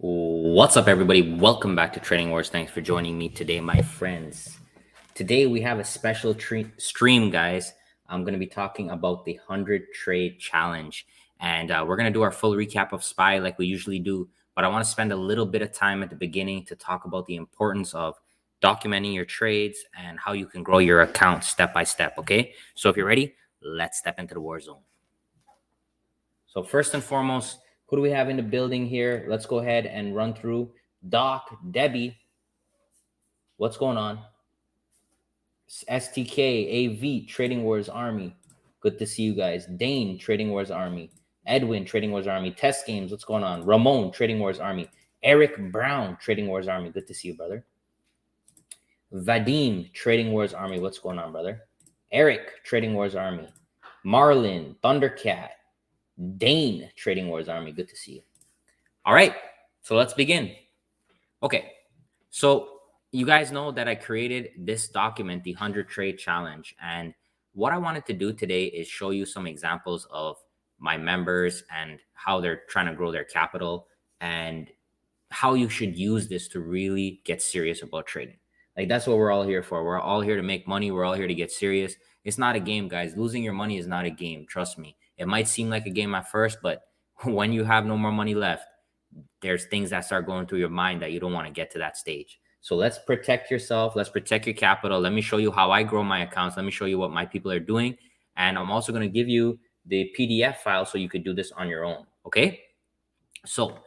What's up, everybody? Welcome back to Trading Wars. Thanks for joining me today, my friends. Today we have a special stream, guys. I'm going to be talking about the 100 trade challenge, and we're going to do our full recap of SPY like we usually do. But I want to spend a little bit of time at the beginning to talk about the importance of documenting your trades and how you can grow your account step by step. Okay, so if you're ready, let's step into the war zone. So first and foremost, who do we have in the building here? Let's go ahead and run through. Doc, Debbie, what's going on? STK, AV, Trading Wars Army. Good to see you guys. Dane, Trading Wars Army. Edwin, Trading Wars Army. Test Games, what's going on? Ramon, Trading Wars Army. Eric Brown, Trading Wars Army. Good to see you, brother. Vadim, Trading Wars Army. What's going on, brother? Eric, Trading Wars Army. Marlin, Thundercat. Dane, Trading Wars Army. Good to see you. All right, so let's begin. Okay, so you guys know that I created this document, the 100 Trade Challenge. And what I wanted to do today is show you some examples of my members and how they're trying to grow their capital and how you should use this to really get serious about trading. Like, that's what we're all here for. We're all here to make money. We're all here to get serious. It's not a game, guys. Losing your money is not a game. Trust me. It might seem like a game at first, but when you have no more money left, there's things that start going through your mind that you don't want to get to that stage. So let's protect yourself. Let's protect your capital. Let me show you how I grow my accounts. Let me show you what my people are doing. And I'm also going to give you the PDF file so you could do this on your own. Okay. So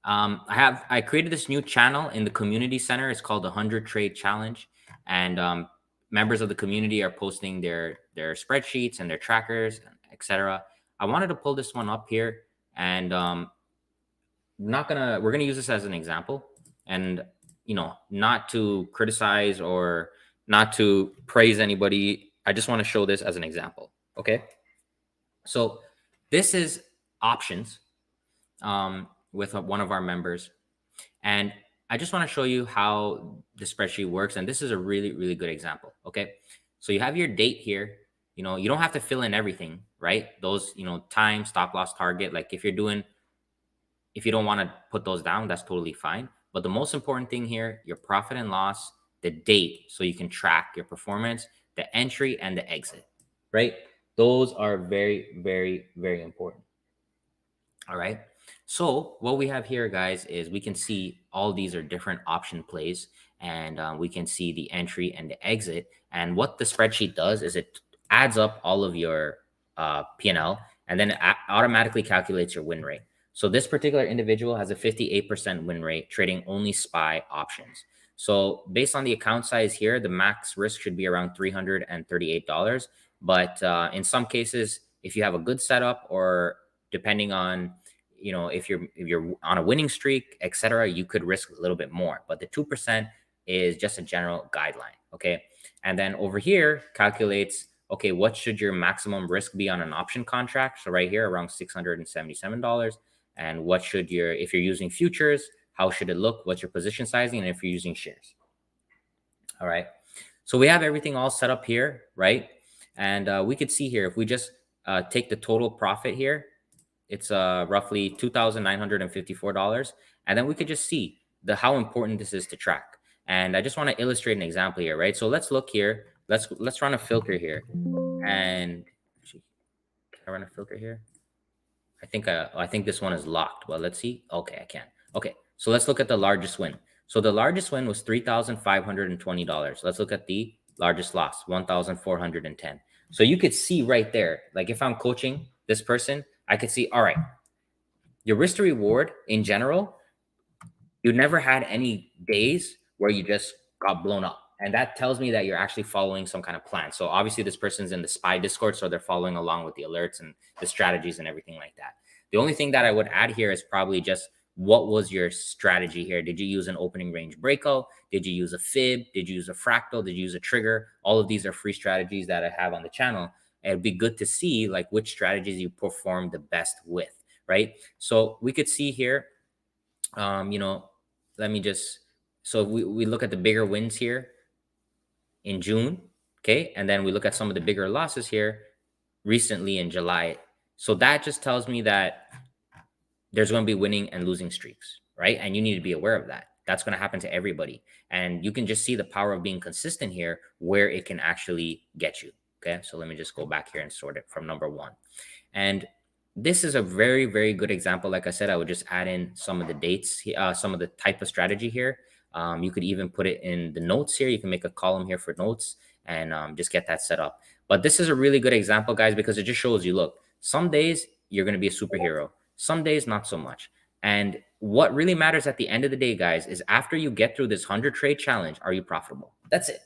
I created this new channel in the community center. It's called the 100 Trade Challenge. And members of the community are posting their spreadsheets and their trackers, etc. I wanted to pull this one up here, and we're gonna use this as an example, and not to criticize or not to praise anybody. I just want to show this as an example. Okay, so this is options with one of our members, and I just want to show you how the spreadsheet works. And this is a really, really good example. Okay, so you have your date here. You don't have to fill in everything, right? Those, time, stop loss, target. Like, if you don't want to put those down, that's totally fine. But the most important thing here, your profit and loss, the date, so you can track your performance, the entry and the exit, right? Those are very, very, very important. All right. So what we have here, guys, is we can see all these are different option plays, and we can see the entry and the exit. And what the spreadsheet does is it adds up all of your P&L, and then it automatically calculates your win rate. So this particular individual has a 58% win rate trading only SPY options. So based on the account size here, the max risk should be around $338. But in some cases, if you have a good setup, or depending on, if you're on a winning streak, etc., you could risk a little bit more. But the 2% is just a general guideline. Okay. And then over here calculates, okay, what should your maximum risk be on an option contract? So right here, around $677. And what should if you're using futures, how should it look? What's your position sizing? And if you're using shares. All right. So we have everything all set up here, right? And we could see here, if we just take the total profit here, it's roughly $2,954. And then we could just see how important this is to track. And I just want to illustrate an example here, right? So let's look here. Let's run a filter here. And can I run a filter here? I think this one is locked. Well, let's see. Okay, I can. Okay, so let's look at the largest win. So the largest win was $3,520. Let's look at the largest loss, $1,410. So you could see right there, like, if I'm coaching this person, I could see, all right, your risk to reward in general, you never had any days where you just got blown up. And that tells me that you're actually following some kind of plan. So obviously this person's in the SPY Discord, so they're following along with the alerts and the strategies and everything like that. The only thing that I would add here is probably just, what was your strategy here? Did you use an opening range breakout? Did you use a fib? Did you use a fractal? Did you use a trigger? All of these are free strategies that I have on the channel. And it'd be good to see, like, which strategies you perform the best with, right? So we could see here, let me just, so if we look at the bigger wins here in June, okay, and then we look at some of the bigger losses here recently in July. So that just tells me that there's going to be winning and losing streaks, right? And you need to be aware of that. That's going to happen to everybody. And you can just see the power of being consistent here, where it can actually get you. Okay. So let me just go back here and sort it from number 1. And this is a very, very good example. Like I said, I would just add in some of the dates, some of the type of strategy here. You could even put it in the notes here. You can make a column here for notes and just get that set up. But this is a really good example, guys, because it just shows you, look, some days you're going to be a superhero. Some days, not so much. And what really matters at the end of the day, guys, is after you get through this 100 trade challenge, are you profitable? That's it.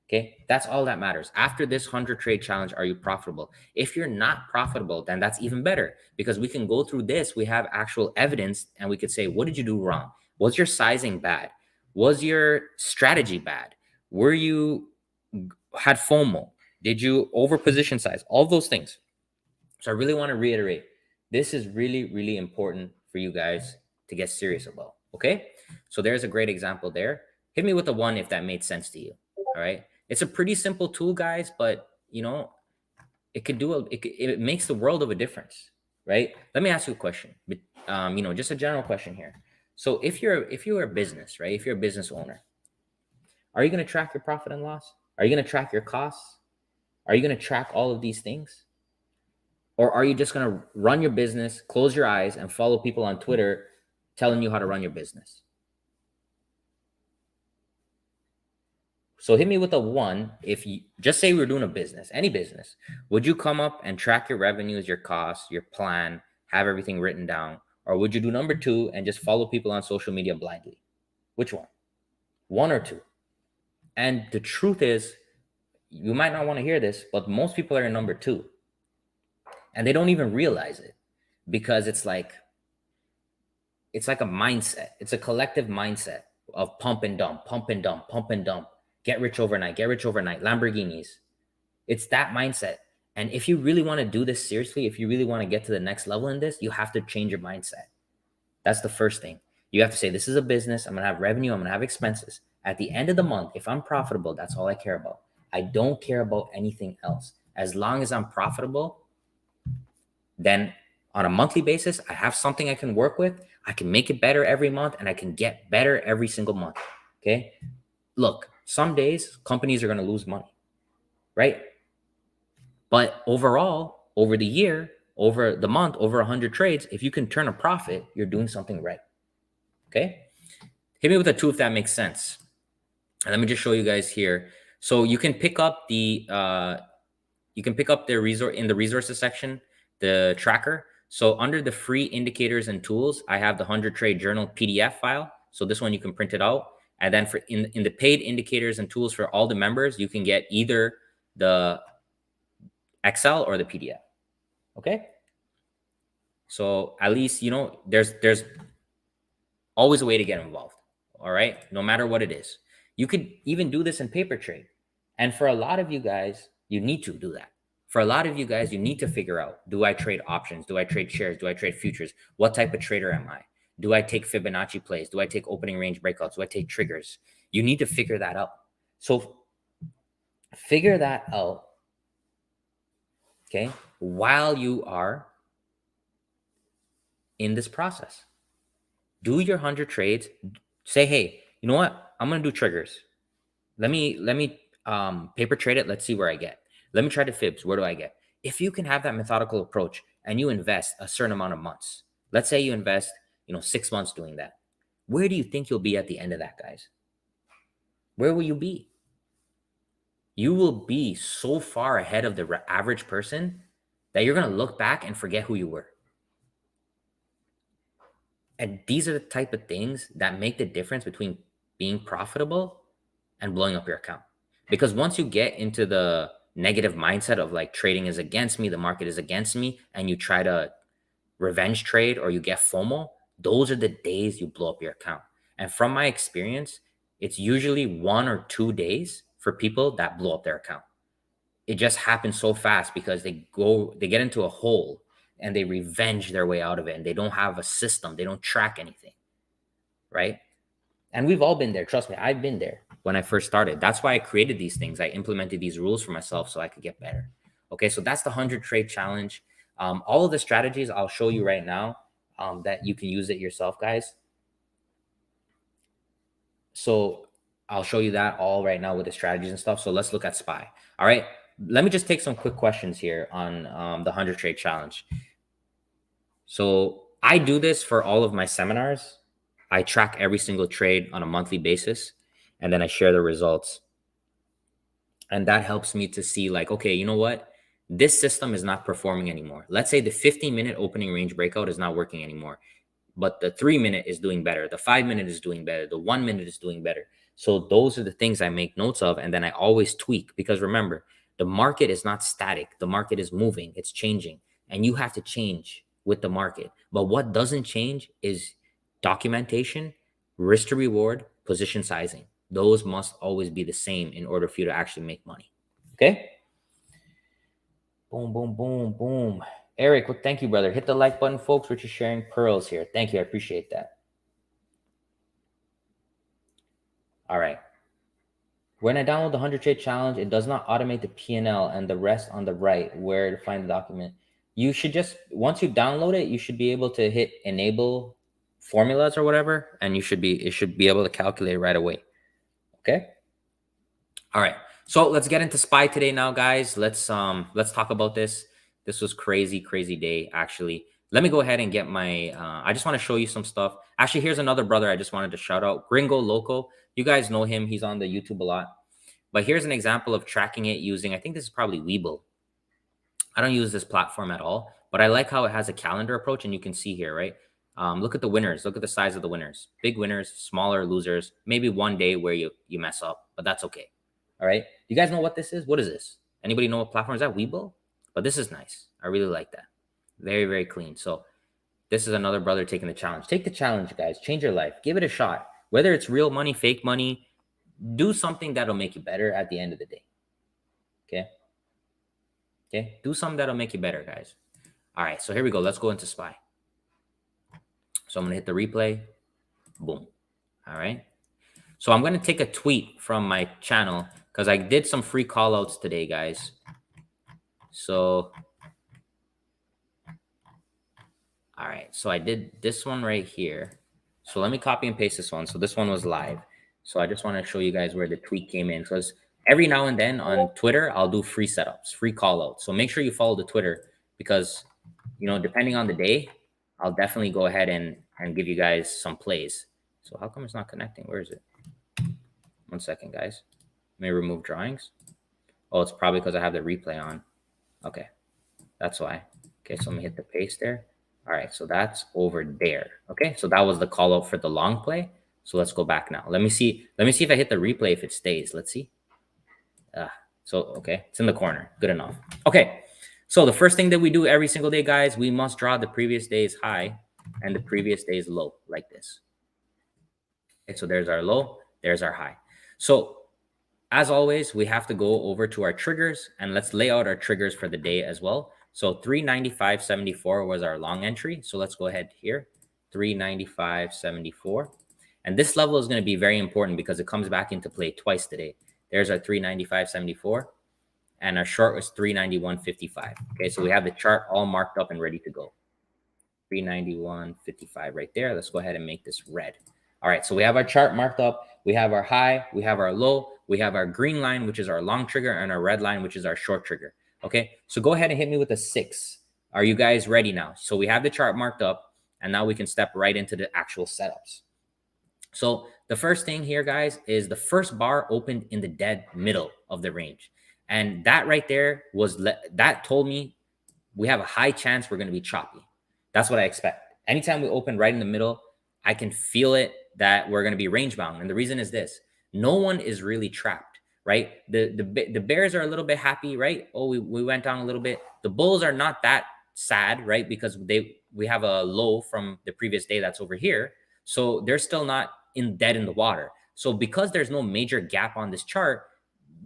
Okay. That's all that matters. After this 100 trade challenge, are you profitable? If you're not profitable, then that's even better, because we can go through this. We have actual evidence and we could say, what did you do wrong? Was your sizing bad? Was your strategy bad? Were you had FOMO? Did you over position size? All those things. So I really want to reiterate, this is really, really important for you guys to get serious about. Okay. So there's a great example there. Hit me with a 1 if that made sense to you. All right. It's a pretty simple tool, guys, but you know, it could do it makes the world of a difference, right? Let me ask you a question, but you know, just a general question here. So if you're a business, right? If you're a business owner, are you going to track your profit and loss? Are you going to track your costs? Are you going to track all of these things? Or are you just going to run your business, close your eyes, and follow people on Twitter telling you how to run your business? So hit me with a 1. If you just say we're doing a business, any business, would you come up and track your revenues, your costs, your plan, have everything written down? Or would you do number 2 and just follow people on social media blindly? Which one? 1 or 2? And the truth is, you might not want to hear this, but most people are in number 2. And they don't even realize it, because it's like a mindset. It's a collective mindset of pump and dump, pump and dump, pump and dump. Get rich overnight, Lamborghinis. It's that mindset. And if you really want to do this seriously, if you really want to get to the next level in this, you have to change your mindset. That's the first thing. You have to say, this is a business. I'm going to have revenue. I'm going to have expenses. At the end of the month, if I'm profitable, that's all I care about. I don't care about anything else. As long as I'm profitable, then on a monthly basis, I have something I can work with. I can make it better every month, and I can get better every single month. Okay. Look, some days companies are going to lose money, right? But overall, over the year, over the month, over 100 trades, if you can turn a profit, you're doing something right. Okay. Hit me with a 2 if that makes sense. And let me just show you guys here. So you can pick up the resource in the resources section, the tracker. So under the free indicators and tools, I have the 100 trade journal PDF file. So this one you can print it out. And then for in the paid indicators and tools for all the members, you can get either the Excel or the PDF. Okay. So at least, you know, there's always a way to get involved. All right. No matter what it is, you could even do this in paper trade. And for a lot of you guys, you need to do that. For a lot of you guys, you need to figure out, do I trade options? Do I trade shares? Do I trade futures? What type of trader am I? Do I take Fibonacci plays? Do I take opening range breakouts? Do I take triggers? You need to figure that out. So figure that out, okay, while you are in this process. Do your 100 trades. Say, hey, you know what? I'm going to do triggers. Let me paper trade it. Let's see where I get. Let me try the fibs. Where do I get? If you can have that methodical approach and you invest a certain amount of months, let's say you invest, 6 months doing that. Where do you think you'll be at the end of that, guys? Where will you be? You will be so far ahead of the average person that you're going to look back and forget who you were. And these are the type of things that make the difference between being profitable and blowing up your account. Because once you get into the negative mindset of like trading is against me, the market is against me, and you try to revenge trade or you get FOMO, those are the days you blow up your account. And from my experience, it's usually 1 or 2 days for people that blow up their account. It just happens so fast because they get into a hole and they revenge their way out of it, and they don't have a system. They don't track anything, right? And we've all been there. Trust me, I've been there when I first started. That's why I created these things. I implemented these rules for myself so I could get better. Okay, so that's the 100 trade challenge. All of the strategies I'll show you right now that you can use it yourself, guys. So I'll show you that all right now with the strategies and stuff. So let's look at SPY. All right. Let me just take some quick questions here on the 100 trade challenge. So I do this for all of my seminars. I track every single trade on a monthly basis, and then I share the results. And that helps me to see like, okay, you know what? This system is not performing anymore. Let's say the 15-minute opening range breakout is not working anymore, but the 3-minute is doing better. The 5-minute is doing better. The 1-minute is doing better. So those are the things I make notes of. And then I always tweak, because remember, the market is not static. The market is moving, it's changing, and you have to change with the market. But what doesn't change is documentation, risk to reward, position sizing. Those must always be the same in order for you to actually make money. Okay. Boom, boom, boom, boom. Eric, well, thank you, brother. Hit the like button, folks. We're just sharing pearls here. Thank you. I appreciate that. All right. When I download the 100 trade challenge, it does not automate the P&L and the rest on the right where to find the document. You should just, once you download it, you should be able to hit enable formulas or whatever, and it should be able to calculate right away. Okay. All right. So let's get into SPY today now, guys. Let's talk about this. This was crazy day, actually. Let me go ahead and get my I just want to show you some stuff. Actually, here's another brother I just wanted to shout out, Gringo Loco. You guys know him. He's on the YouTube a lot. But here's an example of tracking it using, I think this is probably Webull. I don't use this platform at all, but I like how it has a calendar approach, and you can see here, right? Look at the winners. Look at the size of the winners. Big winners, smaller losers. Maybe one day where you mess up, but that's okay. All right. You guys know what this is? What is this? Anybody know what platform is that? Webull? But this is nice. I really like that. Very clean. So this is another brother taking the challenge. Take the challenge, guys. Change your life. Give it a shot. Whether it's real money, fake money, do something that'll make you better at the end of the day. Okay. Okay. Do something that'll make you better, guys. All right. So here we go. Let's go into SPY. So I'm going to hit the replay. Boom. All right. So I'm going to take a tweet from my channel because I did some free call outs today, guys. So, all right. So I did this one right here. So let me copy and paste this one. So this one was live. So I just want to show you guys where the tweet came in, because every now and then on Twitter, I'll do free setups, free call outs. So make sure you follow the Twitter, because, you know, depending on the day, I'll definitely go ahead and give you guys some plays. So how come it's not connecting? Where is it? 1 second, guys. Let me remove drawings. Oh, it's probably because I have the replay on. Okay, that's why. Okay, so let me hit the paste there. All right, so that's over there. Okay, so that was the call out for the long play. So let's go back now. Let me see if I hit the replay, if it stays. Let's see. So, okay, it's in the corner. Good enough. Okay, so the first thing that we do every single day, guys, we must draw the previous day's high and the previous day's low, like this. Okay, so there's our low, there's our high. So as always, we have to go over to our triggers, and let's lay out our triggers for the day as well. So 395.74 was our long entry. So let's go ahead here, 395.74. And this level is going to be very important because it comes back into play twice today. There's our 395.74, and our short was 391.55. Okay, so we have the chart all marked up and ready to go. 391.55 right there. Let's go ahead and make this red. All right, so we have our chart marked up. We have our high, we have our low, we have our green line, which is our long trigger, and our red line, which is our short trigger. Okay, so go ahead and hit me with a 6. Are you guys ready now? So we have the chart marked up, and now we can step right into the actual setups. So the first thing here, guys, is the first bar opened in the dead middle of the range. And that right there that told me we have a high chance we're going to be choppy. That's what I expect. Anytime we open right in the middle, I can feel it that we're going to be range bound. And the reason is this: no one is really trapped, right? The bears are a little bit happy, right? Oh, we went down a little bit. The bulls are not that sad, right? Because we have a low from the previous day that's over here. So they're still not dead in the water. So because there's no major gap on this chart,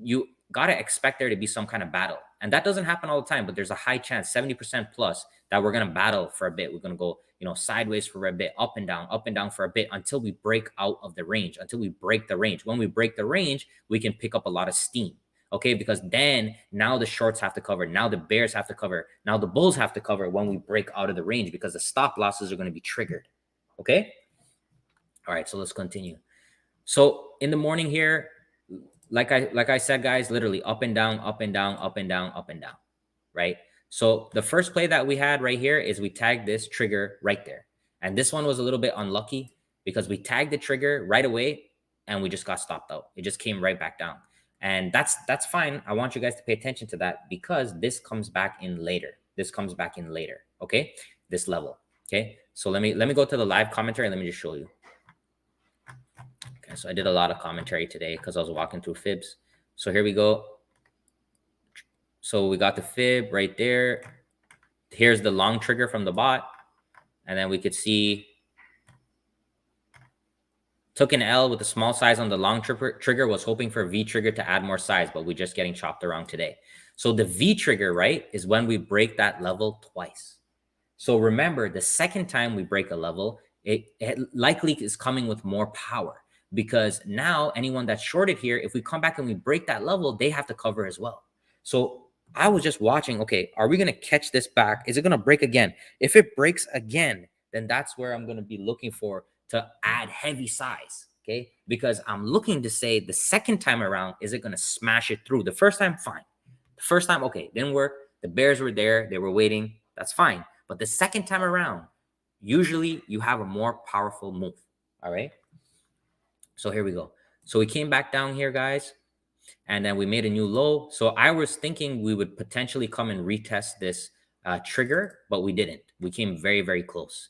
you got to expect there to be some kind of battle. And that doesn't happen all the time, but there's a high chance, 70% plus, that we're going to battle for a bit. We're going to go, you know, sideways for a bit, up and down for a bit, until we break out of the range, until we break the range. When we break the range, we can pick up a lot of steam. Okay, because then now the shorts have to cover. Now the bears have to cover. Now the bulls have to cover when we break out of the range, because the stop losses are going to be triggered. Okay. All right, so let's continue. So in the morning here, like I said, guys, literally up and down, up and down, up and down, up and down, right? So the first play that we had right here is we tagged this trigger right there. And this one was a little bit unlucky because we tagged the trigger right away and we just got stopped out. It just came right back down. And that's fine. I want you guys to pay attention to that because this comes back in later. This comes back in later, okay? This level, okay? So let me go to the live commentary and let me just show you. Okay, so I did a lot of commentary today because I was walking through fibs. So here we go. So we got the fib right there. Here's the long trigger from the bot. And then we could see took an L with a small size on the long trigger, was hoping for a V trigger to add more size, but we're just getting chopped around today. So the V trigger, right, is when we break that level twice. So remember, the second time we break a level, it likely is coming with more power because now anyone that's shorted here, if we come back and we break that level, they have to cover as well. So I was just watching, okay, are we going to catch this back? Is it going to break again? If it breaks again, then that's where I'm going to be looking for to add heavy size, okay? Because I'm looking to say the second time around, is it going to smash it through? The first time, fine. The first time, okay, didn't work. The bears were there. They were waiting. That's fine. But the second time around, usually you have a more powerful move, all right? So here we go. So we came back down here, guys, and then we made a new low. So I was thinking we would potentially come and retest this trigger, but we didn't. We came very, very close.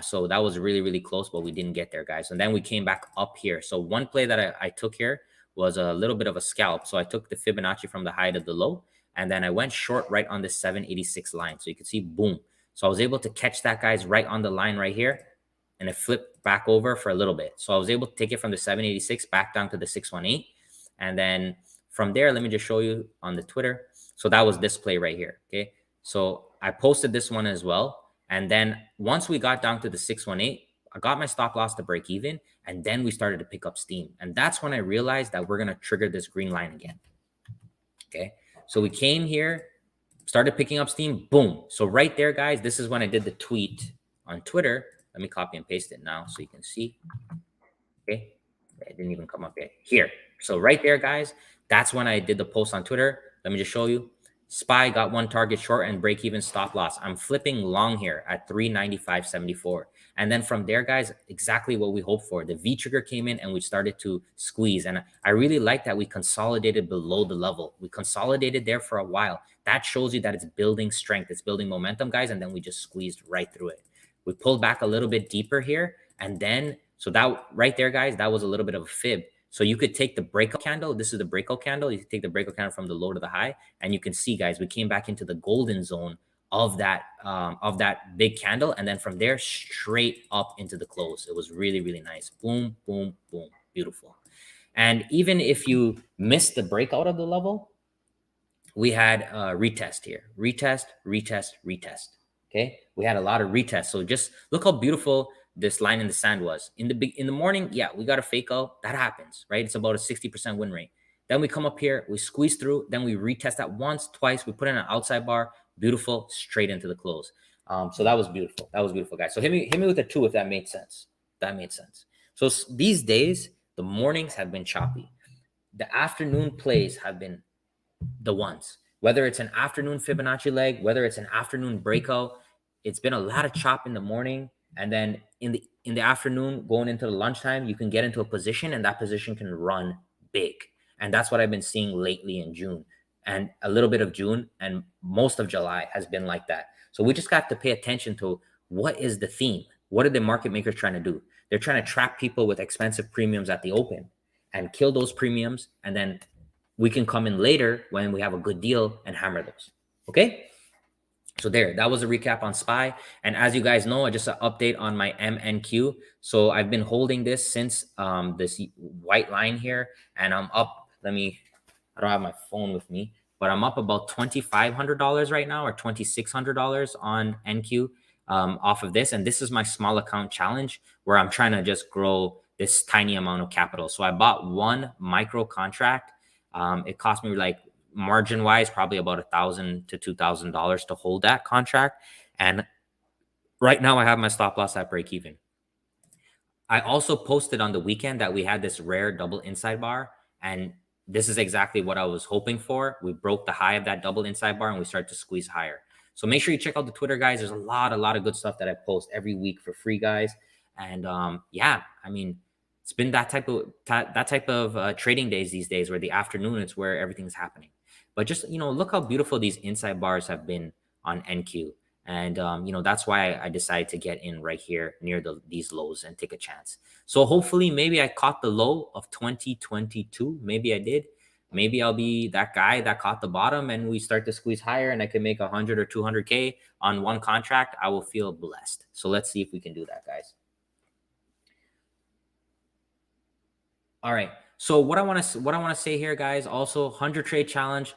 So that was really, really close, but we didn't get there, guys. And then we came back up here. So one play that I took here was a little bit of a scalp. So I took the Fibonacci from the high to the low, and then I went short right on the 786 line. So you can see, boom. So I was able to catch that, guys, right on the line right here, and it flipped back over for a little bit. So I was able to take it from the 786 back down to the 618. And then from there, let me just show you on the Twitter. So that was this play right here, okay? So I posted this one as well. And then once we got down to the 618, I got my stop loss to break even. And then we started to pick up steam. And that's when I realized that we're going to trigger this green line again, okay? So we came here, started picking up steam, boom. So right there, guys, this is when I did the tweet on Twitter. Let me copy and paste it now so you can see, okay? It didn't even come up yet. Here. So right there, guys, that's when I did the post on Twitter. Let me just show you. SPY got one target short and break even stop loss. I'm flipping long here at 395.74. And then from there, guys, exactly what we hoped for. The V trigger came in and we started to squeeze. And I really like that we consolidated below the level. We consolidated there for a while. That shows you that it's building strength. It's building momentum, guys. And then we just squeezed right through it. We pulled back a little bit deeper here. And then, so that right there, guys, that was a little bit of a fib. So you could take the breakout candle. This is the breakout candle. You can take the breakout candle from the low to the high, and you can see, guys, we came back into the golden zone of that big candle, and then from there straight up into the close. It was really, really nice. Boom, boom, boom, beautiful. And even if you missed the breakout of the level, we had a retest here, retest, retest, retest. Okay, we had a lot of retests. So just look how beautiful this line in the sand was. In the morning, yeah, we got a fake out. That happens, right? It's about a 60% win rate. Then we come up here, we squeeze through, then we retest that once, twice. We put in an outside bar, beautiful, straight into the close. So that was beautiful. That was beautiful, guys. So hit me with a 2 if that made sense. That made sense. So these days, the mornings have been choppy. The afternoon plays have been the ones. Whether it's an afternoon Fibonacci leg, whether it's an afternoon breakout, it's been a lot of chop in the morning. And then in the afternoon, going into the lunchtime, you can get into a position and that position can run big. And that's what I've been seeing lately in June and a little bit of June, and most of July has been like that. So we just got to pay attention to what is the theme. What are the market makers trying to do? They're trying to trap people with expensive premiums at the open and kill those premiums. And then we can come in later when we have a good deal and hammer those. Okay. So there, that was a recap on SPY. And as you guys know, just an update on my MNQ. So I've been holding this since this white line here, and I'm up. I don't have my phone with me, but I'm up about $2,500 right now, or $2,600 on NQ off of this. And this is my small account challenge where I'm trying to just grow this tiny amount of capital. So I bought one micro contract. It cost me, like, margin wise, probably about $1,000 to $2,000 to hold that contract. And right now I have my stop loss at break even. I also posted on the weekend that we had this rare double inside bar, and this is exactly what I was hoping for. We broke the high of that double inside bar and we started to squeeze higher. So make sure you check out the Twitter, guys. There's a lot of good stuff that I post every week for free, guys. And yeah, I mean, it's been that type of trading days these days, where the afternoon is where everything's happening. But just look how beautiful these inside bars have been on NQ. And that's why I decided to get in right here near these lows and take a chance. So hopefully, maybe I caught the low of 2022. Maybe I did. Maybe I'll be that guy that caught the bottom and we start to squeeze higher and I can make 100 or 200K on one contract. I will feel blessed. So let's see if we can do that, guys. All right. So what I want to say here, guys, also 100 trade challenge.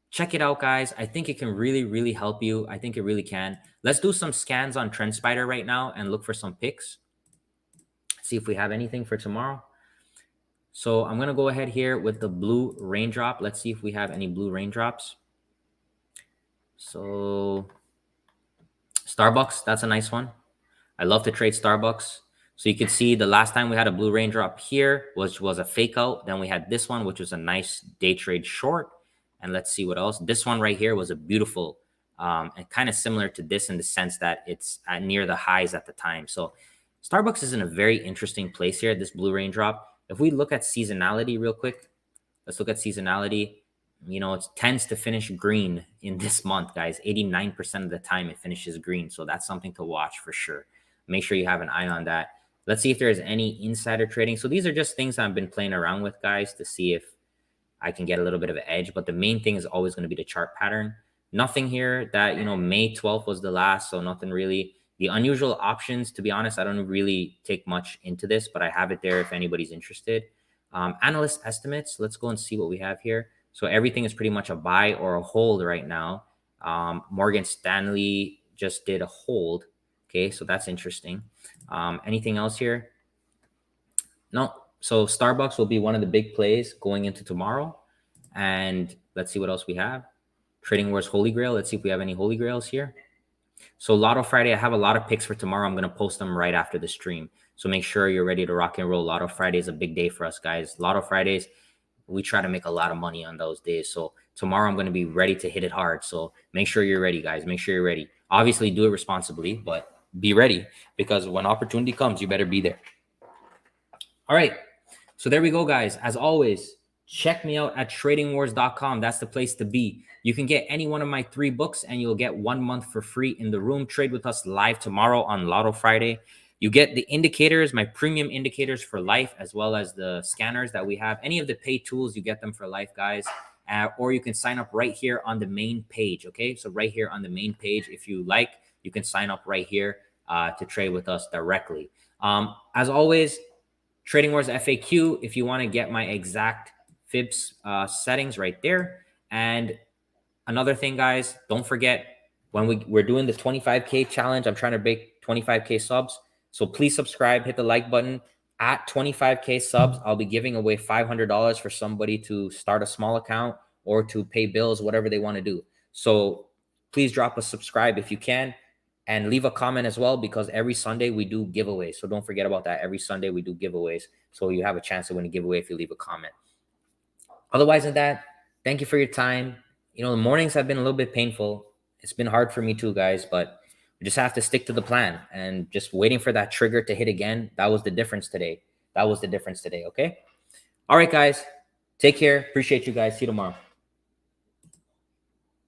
Check it out, guys. I think it can really help you. I think it really can. Let's do some scans on Trendspider right now and look for some picks. See if we have anything for tomorrow. So I'm going to go ahead here with the blue raindrop. Let's see if we have any blue raindrops. So Starbucks, that's a nice one. I love to trade Starbucks. So you can see the last time we had a blue raindrop here, which was a fake out. Then we had this one, which was a nice day trade short. And let's see what else. This one right here was a beautiful and kind of similar to this in the sense that it's near the highs at the time. So Starbucks is in a very interesting place here, this blue raindrop. If we look at seasonality real quick, let's look at seasonality. It tends to finish green in this month, guys. 89% of the time it finishes green. So that's something to watch for sure. Make sure you have an eye on that. Let's see if there's any insider trading. So these are just things I've been playing around with, guys, to see if I can get a little bit of an edge. But the main thing is always going to be the chart pattern. Nothing here that, May 12th was the last. So nothing really. The unusual options, to be honest, I don't really take much into this, but I have it there if anybody's interested. Analyst estimates. Let's go and see what we have here. So everything is pretty much a buy or a hold right now. Morgan Stanley just did a hold. Okay, so that's interesting. Anything else here? No. So Starbucks will be one of the big plays going into tomorrow. And let's see what else we have. Trading Wars Holy Grail. Let's see if we have any Holy Grails here. So Lotto Friday, I have a lot of picks for tomorrow. I'm going to post them right after the stream. So make sure you're ready to rock and roll. Lotto Friday is a big day for us, guys. Lotto Fridays, we try to make a lot of money on those days. So tomorrow I'm going to be ready to hit it hard. So make sure you're ready, guys. Make sure you're ready. Obviously, do it responsibly, but be ready, because when opportunity comes, you better be there. All right. So there we go, guys. As always, check me out at tradingwars.com. That's the place to be. You can get any one of my 3 books and you'll get 1 month for free in the room. Trade with us live tomorrow on Lotto Friday. You get the indicators, my premium indicators for life, as well as the scanners that we have. Any of the pay tools, you get them for life, guys. Or you can sign up right here on the main page, okay? So right here on the main page, if you like, you can sign up right here to trade with us directly. As always, Trading Wars FAQ, if you want to get my exact fibs settings right there. And another thing, guys, don't forget, when we're doing the 25K challenge, I'm trying to break 25K subs. So please subscribe, hit the like button. At 25K subs, I'll be giving away $500 for somebody to start a small account or to pay bills, whatever they want to do. So please drop a subscribe if you can, and leave a comment as well, because every Sunday we do giveaways. So don't forget about that. Every Sunday we do giveaways. So you have a chance to win a giveaway if you leave a comment. Otherwise than that, thank you for your time. The mornings have been a little bit painful. It's been hard for me too, guys, but we just have to stick to the plan and just waiting for that trigger to hit again. That was the difference today. Okay? All right, guys. Take care. Appreciate you guys. See you tomorrow.